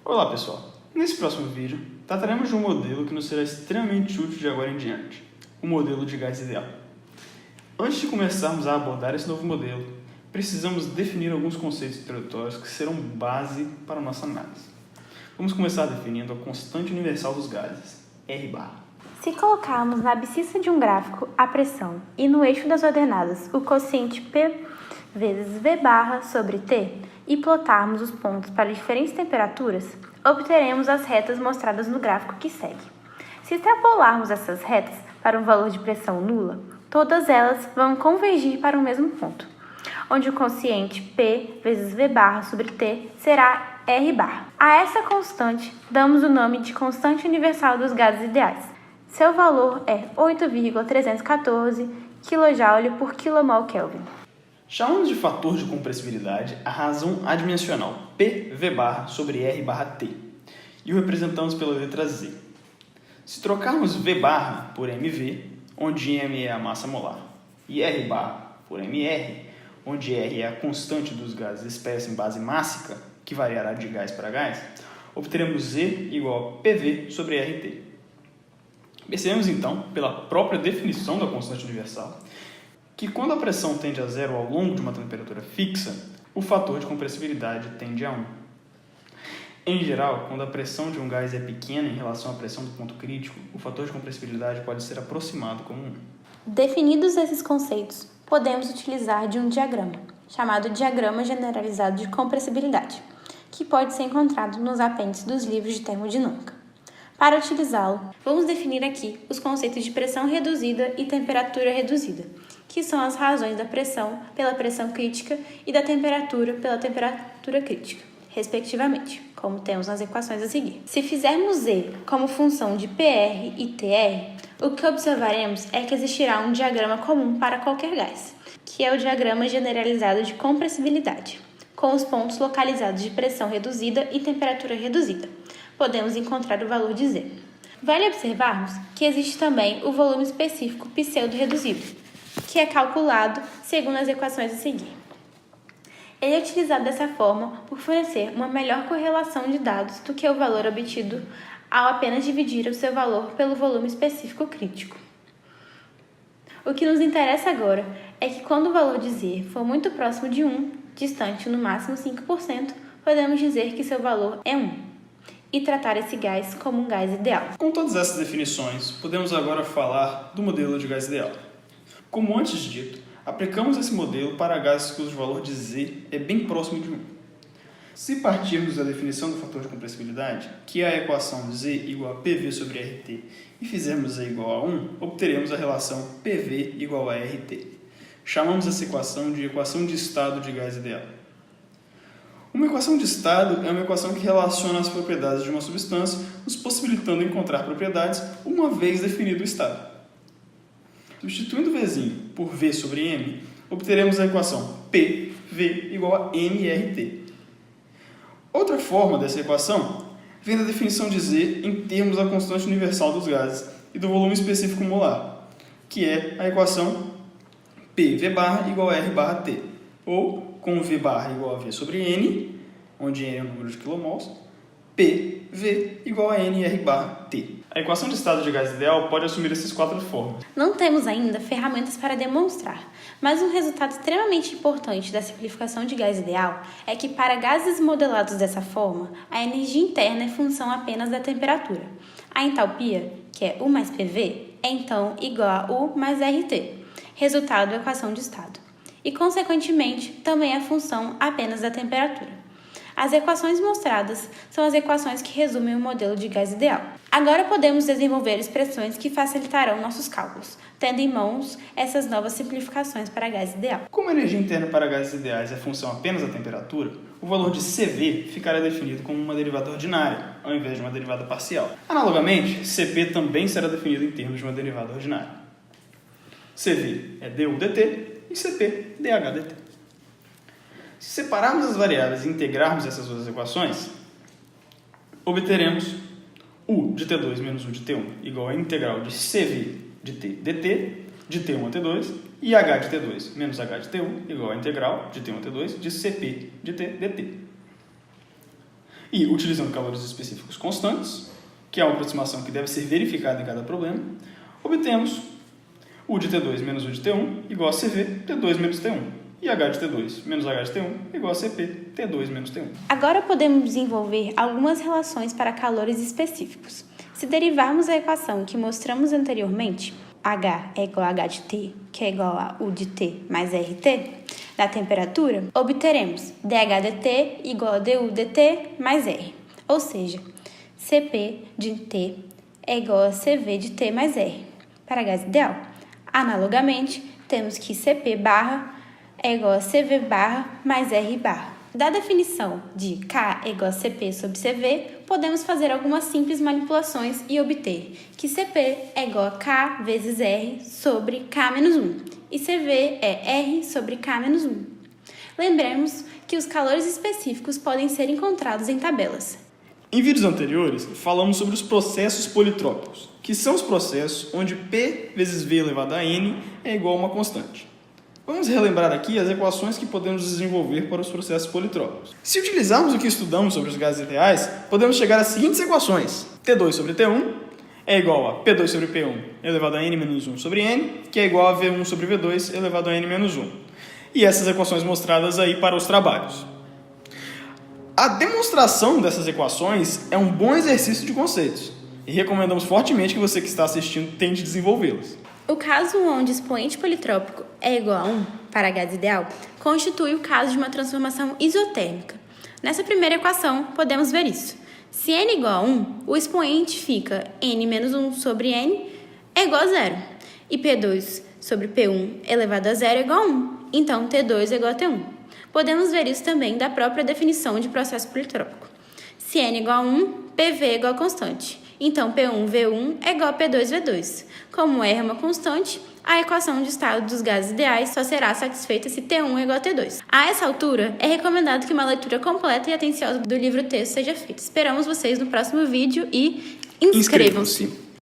Olá pessoal, nesse próximo vídeo trataremos de um modelo que nos será extremamente útil de agora em diante, o modelo de gás ideal. Antes de começarmos a abordar esse novo modelo, precisamos definir alguns conceitos introdutórios que serão base para a nossa análise. Vamos começar definindo a constante universal dos gases, R bar. Se colocarmos na abscissa de um gráfico a pressão e no eixo das ordenadas o quociente P vezes V barra sobre T e plotarmos os pontos para diferentes temperaturas, obteremos as retas mostradas no gráfico que segue. Se extrapolarmos essas retas para um valor de pressão nula, todas elas vão convergir para o mesmo ponto, onde o quociente P vezes V barra sobre T será R bar. A essa constante damos o nome de constante universal dos gases ideais. Seu valor é 8,314 kJ por kmol Kelvin. Chamamos de fator de compressibilidade a razão adimensional PV barra sobre R barra T e o representamos pela letra Z. Se trocarmos V barra por MV, onde M é a massa molar, e R barra por MR, onde R é a constante dos gases expressa em base mássica, que variará de gás para gás, obteremos Z igual a PV sobre RT. Percebemos então, pela própria definição da constante universal, que quando a pressão tende a zero ao longo de uma temperatura fixa, o fator de compressibilidade tende a 1. Em geral, quando a pressão de um gás é pequena em relação à pressão do ponto crítico, o fator de compressibilidade pode ser aproximado como 1. Definidos esses conceitos, podemos utilizar de um diagrama, chamado Diagrama Generalizado de Compressibilidade, que pode ser encontrado nos apêndices dos livros de termodinâmica. Para utilizá-lo, vamos definir aqui os conceitos de pressão reduzida e temperatura reduzida, que são as razões da pressão pela pressão crítica e da temperatura pela temperatura crítica, respectivamente, como temos nas equações a seguir. Se fizermos Z como função de PR e TR, o que observaremos é que existirá um diagrama comum para qualquer gás, que é o diagrama generalizado de compressibilidade, com os pontos localizados de pressão reduzida e temperatura reduzida. Podemos encontrar o valor de Z. Vale observarmos que existe também o volume específico pseudo-reduzido, que é calculado segundo as equações a seguir. Ele é utilizado dessa forma por fornecer uma melhor correlação de dados do que o valor obtido ao apenas dividir o seu valor pelo volume específico crítico. O que nos interessa agora é que quando o valor de Z for muito próximo de 1, distante no máximo 5%, podemos dizer que seu valor é 1. E tratar esse gás como um gás ideal. Com todas essas definições, podemos agora falar do modelo de gás ideal. Como antes dito, aplicamos esse modelo para gases cujo valor de Z é bem próximo de 1. Se partirmos da definição do fator de compressibilidade, que é a equação Z igual a PV sobre RT, e fizermos Z igual a 1, obteremos a relação PV igual a RT. Chamamos essa equação de equação de estado de gás ideal. Uma equação de estado é uma equação que relaciona as propriedades de uma substância, nos possibilitando encontrar propriedades uma vez definido o estado. Substituindo Vzinho por V sobre M, obteremos a equação PV igual a MRT. Outra forma dessa equação vem da definição de Z em termos da constante universal dos gases e do volume específico molar, que é a equação PV barra igual a R barra T, ou com V barra igual a V sobre N, onde N é o número de quilomols, PV igual a NR barra T. A equação de estado de gás ideal pode assumir essas 4 formas. Não temos ainda ferramentas para demonstrar, mas um resultado extremamente importante da simplificação de gás ideal é que para gases modelados dessa forma, a energia interna é função apenas da temperatura. A entalpia, que é U mais PV, é então igual a U mais RT, resultado da equação de estado. E, consequentemente, também é função apenas da temperatura. As equações mostradas são as equações que resumem o modelo de gás ideal. Agora podemos desenvolver expressões que facilitarão nossos cálculos, tendo em mãos essas novas simplificações para gás ideal. Como a energia interna para gases ideais é função apenas da temperatura, o valor de CV ficará definido como uma derivada ordinária, ao invés de uma derivada parcial. Analogamente, CP também será definido em termos de uma derivada ordinária. CV é du dt e CP dH/dt. Se separarmos as variáveis e integrarmos essas duas equações, obteremos U de T2 menos U de T1 igual a integral de CV de T dt, de T1 a T2, e H de T2 menos H de T1 igual a integral de T1 a T2 de CP de T dt. E, utilizando calores específicos constantes, que é uma aproximação que deve ser verificada em cada problema, obtemos U de T2 menos U de T1 igual a CV, T2 menos T1. E H de T2 menos H de T1 igual a CP, T2 menos T1. Agora podemos desenvolver algumas relações para calores específicos. Se derivarmos a equação que mostramos anteriormente, H é igual a H de T, que é igual a U de T mais RT, da temperatura, obteremos dH/dt igual a du/dt mais R. Ou seja, Cp de T é igual a Cv de T mais R, para gás ideal. Analogamente, temos que Cp barra é igual a Cv barra mais R barra. Da definição de K é igual a Cp sobre Cv, podemos fazer algumas simples manipulações e obter que Cp é igual a K vezes R sobre K menos 1 e Cv é R sobre K menos 1. Lembremos que os calores específicos podem ser encontrados em tabelas. Em vídeos anteriores, falamos sobre os processos politrópicos, que são os processos onde P vezes V elevado a N é igual a uma constante. Vamos relembrar aqui as equações que podemos desenvolver para os processos politrópicos. Se utilizarmos o que estudamos sobre os gases ideais, podemos chegar às seguintes equações. T2 sobre T1 é igual a P2 sobre P1 elevado a N menos 1 sobre N, que é igual a V1 sobre V2 elevado a N menos 1. E essas equações mostradas aí para os trabalhos. A demonstração dessas equações é um bom exercício de conceitos e recomendamos fortemente que você que está assistindo tente desenvolvê-los. O caso onde o expoente politrópico é igual a 1 para gás ideal constitui o caso de uma transformação isotérmica. Nessa primeira equação, podemos ver isso. Se n igual a 1, o expoente fica n menos 1 sobre n é igual a 0, e P2 sobre P1 elevado a 0 é igual a 1, então T2 é igual a T1. Podemos ver isso também da própria definição de processo politrópico. Se n é igual a 1, PV é igual a constante. Então, P1V1 é igual a P2V2. Como R é uma constante, a equação de estado dos gases ideais só será satisfeita se T1 é igual a T2. A essa altura, é recomendado que uma leitura completa e atenciosa do livro texto seja feita. Esperamos vocês no próximo vídeo e inscrevam-se!